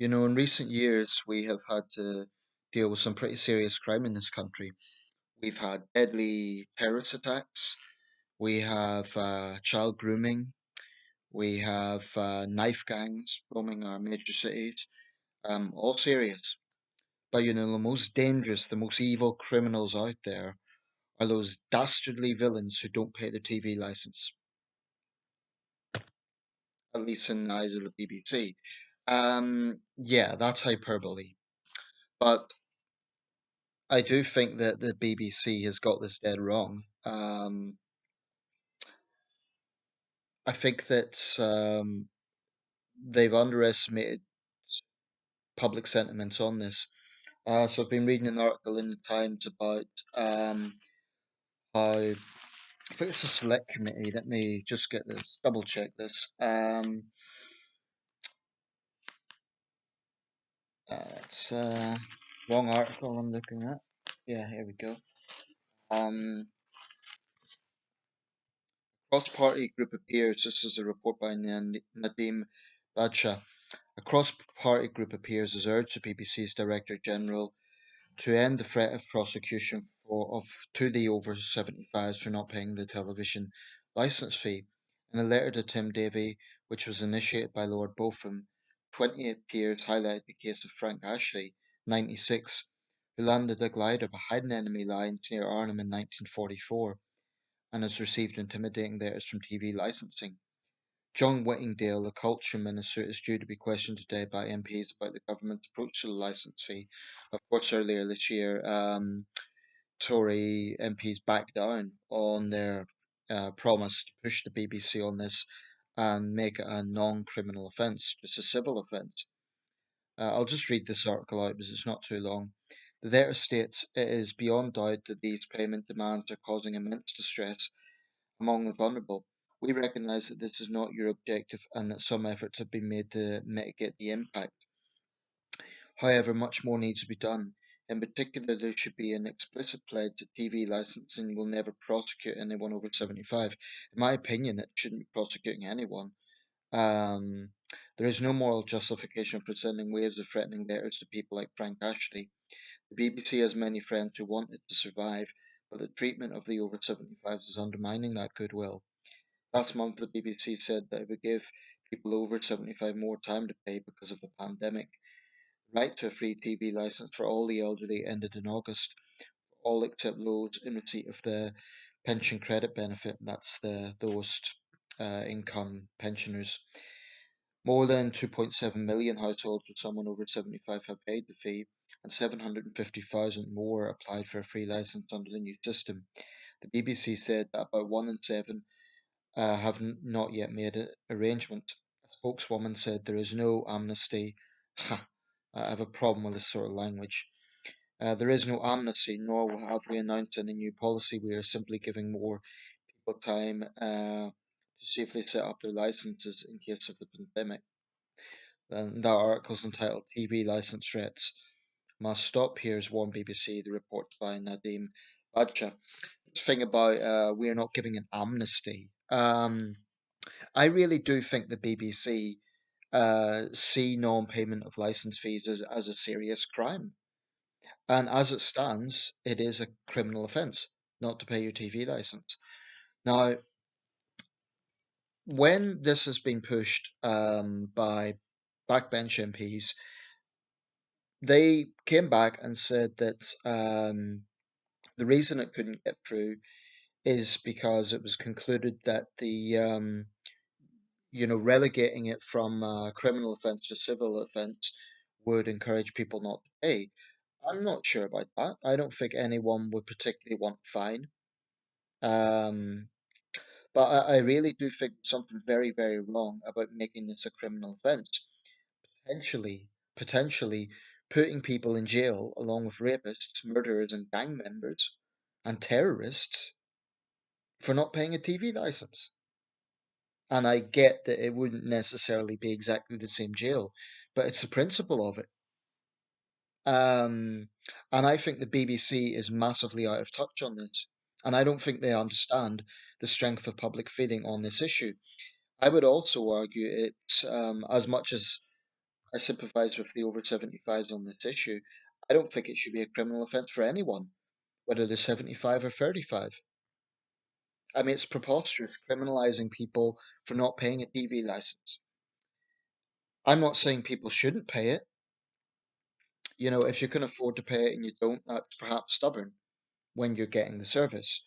In recent years, we have had to deal with some pretty serious crime in this country. We've had deadly terrorist attacks, we have child grooming, we have knife gangs roaming our major cities, all serious. But the most dangerous, the most evil criminals out there are those dastardly villains who don't pay their TV license, at least in the eyes of the BBC. Yeah, that's hyperbole. But I do think that the BBC has got this dead wrong. I think that they've underestimated public sentiments on this. So I've been reading an article in the Times about how I think it's a select committee. Let me just get this, double check this. It's wrong article I'm looking at. Yeah, here we go. Um, Cross-party group appears. This is a report by Nadeem Badshah. A cross-party group appears has urged the BBC's Director General to end the threat of prosecution to the over 75s for not paying the television licence fee. In a letter to Tim Davie, which was initiated by Lord Botham, 28 peers highlighted the case of Frank Ashley, 96, who landed a glider behind enemy lines near Arnhem in 1944 and has received intimidating letters from TV licensing. John Whittingdale, the Culture Minister, is due to be questioned today by MPs about the government's approach to the licence fee. Of course, earlier this year, Tory MPs backed down on their promise to push the BBC on this and make it a non-criminal offence, just a civil offence. I'll just read this article out because it's not too long. The letter states it is beyond doubt that these payment demands are causing immense distress among the vulnerable. We recognise that this is not your objective and that some efforts have been made to mitigate the impact. However, much more needs to be done. In particular, there should be an explicit pledge that TV licensing will never prosecute anyone over 75. In my opinion, it shouldn't be prosecuting anyone. Um, there is no moral justification for sending waves of threatening letters to people like Frank Ashley. The BBC has many friends who want it to survive, but the treatment of the over 75s is undermining that goodwill. Last month, the BBC said that it would give people over 75 more time to pay because of the pandemic. The right to a free TV licence for all the elderly ended in August, all except those in receipt of the pension credit benefit. That's the lowest income pensioners. More than 2.7 million households with someone over 75 have paid the fee, and 750,000 more applied for a free licence under the new system. The BBC said that about 1 in 7 have not yet made an arrangement. A spokeswoman said there is no amnesty. Ha! I have a problem with this sort of language. There is no amnesty, nor have we announced any new policy. We are simply giving more people time to safely set up their licenses in case of the pandemic. And that article's entitled TV License Threats Must Stop. Here's one BBC, the report by Nadeem Badshah. This thing about we are not giving an amnesty. I really do think the BBC see non-payment of license fees as a serious crime. And as it stands, it is a criminal offence not to pay your TV license. Now, when this has been pushed by backbench MPs, they came back and said that the reason it couldn't get through is because it was concluded that the relegating it from criminal offence to civil offence would encourage people not to pay. I'm not sure about that. I don't think anyone would particularly want a fine. Um, but I really do think something very, very wrong about making this a criminal offence. Potentially putting people in jail along with rapists, murderers, and gang members and terrorists for not paying a TV license. And I get that it wouldn't necessarily be exactly the same jail, but it's the principle of it. Um, and I think the BBC is massively out of touch on this. And I don't think they understand the strength of public feeling on this issue. I would also argue it's as much as I sympathise with the over 75s on this issue. I don't think it should be a criminal offence for anyone, whether they're 75 or 35. I mean, it's preposterous criminalising people for not paying a TV licence. I'm not saying people shouldn't pay it. You know, if you can afford to pay it and you don't, that's perhaps stubborn when you're getting the service.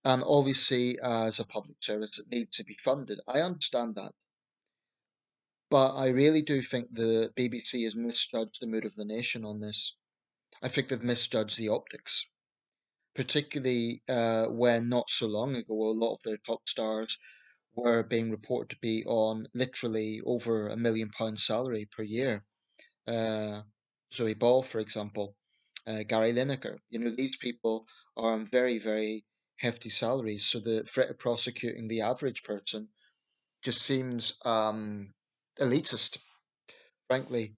And obviously, as a public service, it needs to be funded. I understand that. But I really do think the BBC has misjudged the mood of the nation on this. I think they've misjudged the optics, particularly when not so long ago, a lot of their top stars were being reported to be on literally over £1 million salary per year. Uh, Zoe Ball, for example, Gary Lineker. You know, these people are on very, very hefty salaries. So the threat of prosecuting the average person just seems elitist, frankly.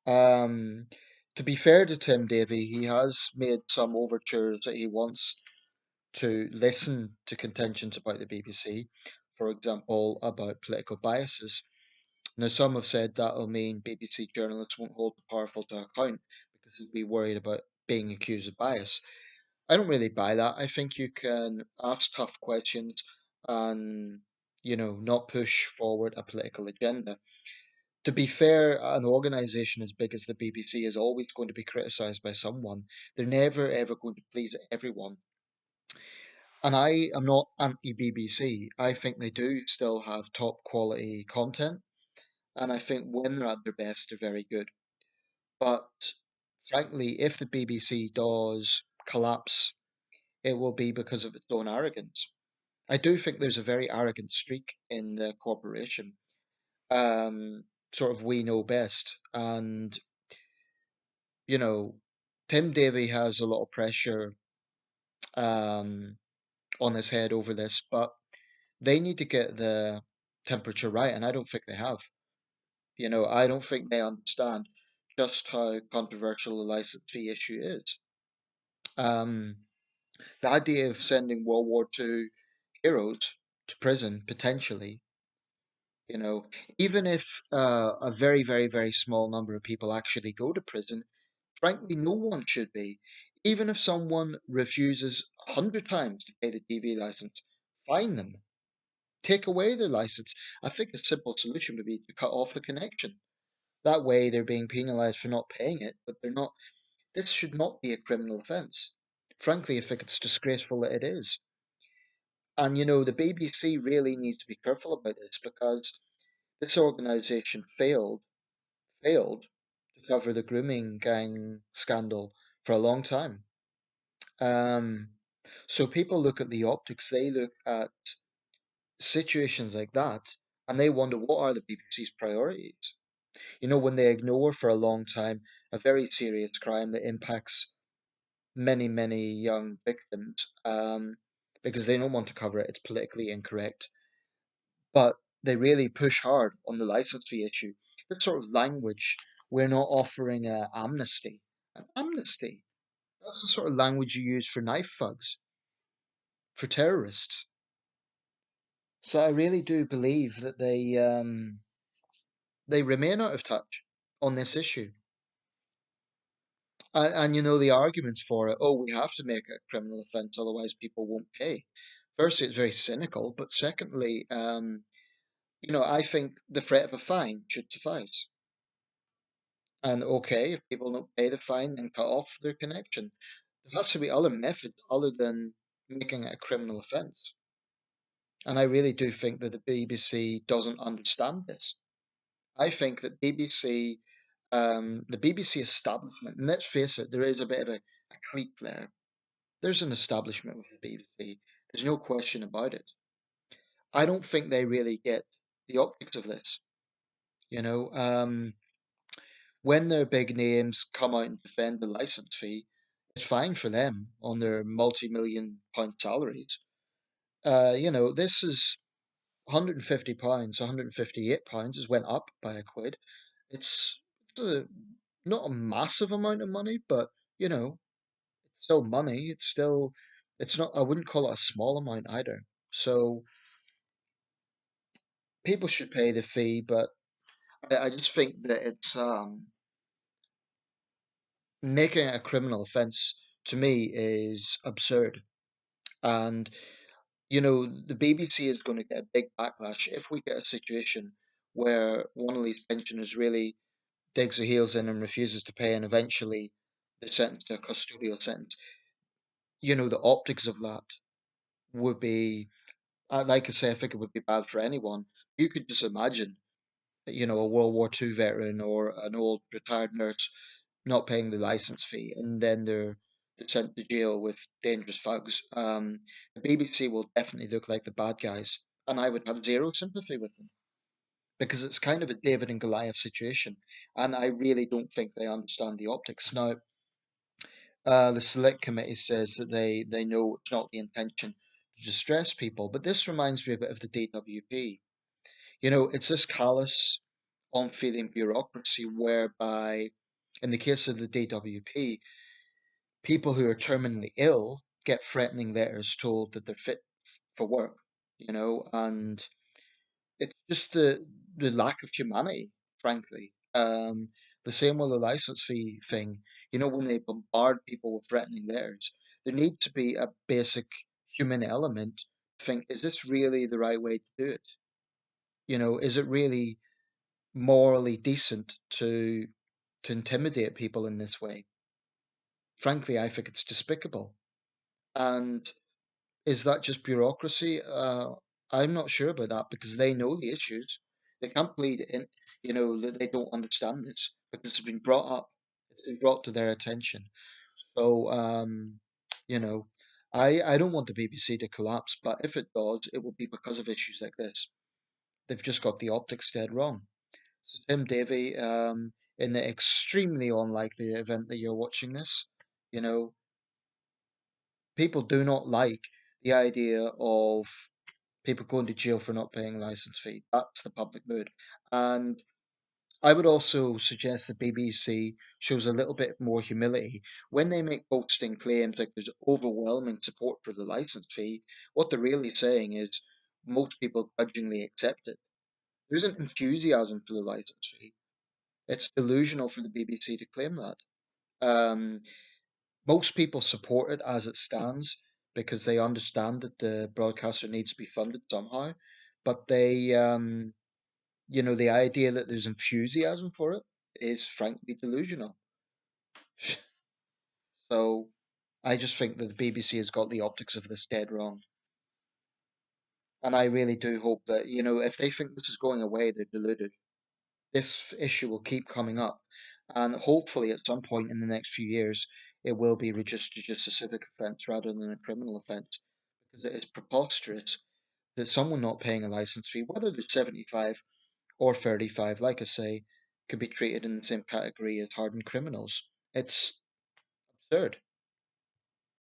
Um, to be fair to Tim Davie, he has made some overtures that he wants to listen to contentions about the BBC, for example, about political biases. Now, some have said that'll mean BBC journalists won't hold the powerful to account because they'll be worried about being accused of bias. I don't really buy that. I think you can ask tough questions and, not push forward a political agenda. To be fair, an organisation as big as the BBC is always going to be criticised by someone. They're never ever going to please everyone. And I am not anti BBC. I think they do still have top quality content. And I think when they're at their best, they're very good. But frankly, if the BBC does collapse, it will be because of its own arrogance. I do think there's a very arrogant streak in the corporation. Sort of we know best. And, you know, Tim Davie has a lot of pressure um, on his head over this, but they need to get the temperature right, and I don't think they have. I don't think they understand just how controversial the license fee issue is. Um, the idea of sending World War II heroes to prison, potentially, you know, even if a very, very, very small number of people actually go to prison, frankly, no one should be. Even if someone refuses 100 times to pay the TV license, fine them, take away their license. I think a simple solution would be to cut off the connection. That way, they're being penalised for not paying it, but they're not. This should not be a criminal offence. Frankly, I think it's disgraceful that it is. And the BBC really needs to be careful about this because this organisation failed to cover the grooming gang scandal for a long time. Um, so people look at the optics, they look at situations like that, and they wonder what are the BBC's priorities. When they ignore for a long time a very serious crime that impacts many, many young victims, because they don't want to cover it, it's politically incorrect. But they really push hard on the license fee issue. That sort of language, we're not offering an amnesty. An amnesty. That's the sort of language you use for knife thugs, for terrorists. So I really do believe that they remain out of touch on this issue. And the arguments for it, oh, we have to make it a criminal offence, otherwise people won't pay. Firstly, it's very cynical, but secondly, I think the threat of a fine should suffice. And okay, if people don't pay the fine, then cut off their connection. There has to be other methods other than making it a criminal offence. And I really do think that the BBC doesn't understand this. I think that the BBC establishment, and let's face it, there is a bit of a clique there. There's an establishment with the BBC. There's no question about it. I don't think they really get the optics of this. You know, when their big names come out and defend the license fee, it's fine for them on their multi-million-pound salaries. This is £150, £158 has went up by a quid. It's not a massive amount of money, but it's still money. It's not. I wouldn't call it a small amount either. So people should pay the fee, but I just think that it's making it a criminal offence to me is absurd. And the BBC is going to get a big backlash if we get a situation where one of these pensioners really digs their heels in and refuses to pay, and eventually they're sentenced to a custodial sentence. The optics of that would be, like I say, I think it would be bad for anyone. You could just imagine, a World War II veteran or an old retired nurse not paying the license fee, and then they're sent to jail with dangerous thugs. The BBC will definitely look like the bad guys, and I would have zero sympathy with them because it's kind of a David and Goliath situation, and I really don't think they understand the optics. Now, the select committee says that they know it's not the intention to distress people, but this reminds me a bit of the DWP. It's this callous, unfeeling bureaucracy whereby, in the case of the DWP, people who are terminally ill get threatening letters told that they're fit for work, and it's just the lack of humanity, frankly. The same with the license fee thing. When they bombard people with threatening letters, there needs to be a basic human element. Think, is this really the right way to do it? Is it really morally decent to intimidate people in this way? Frankly, I think it's despicable. And is that just bureaucracy? I'm not sure about that because they know the issues. They can't plead in, that they don't understand this because it's been brought up, it's been brought to their attention. So, you know, I don't want the BBC to collapse, but if it does, it will be because of issues like this. They've just got the optics dead wrong. So, Tim Davie, in the extremely unlikely event that you're watching this, you know, people do not like the idea of people going to jail for not paying a license fee. That's the public mood. And I would also suggest the BBC shows a little bit more humility when they make boasting claims like there's overwhelming support for the license fee. What they're really saying is most people grudgingly accept it. There isn't enthusiasm for the license fee. It's delusional for the BBC to claim that. Um, Most people support it as it stands because they understand that the broadcaster needs to be funded somehow. But the idea that there's enthusiasm for it is frankly delusional. So I just think that the BBC has got the optics of this dead wrong. And I really do hope that, if they think this is going away, they're deluded. This issue will keep coming up. And hopefully, at some point in the next few years, it will be reduced to just a civic offence rather than a criminal offence. Because it is preposterous that someone not paying a license fee, whether they're 75 or 35, like I say, could be treated in the same category as hardened criminals. It's absurd.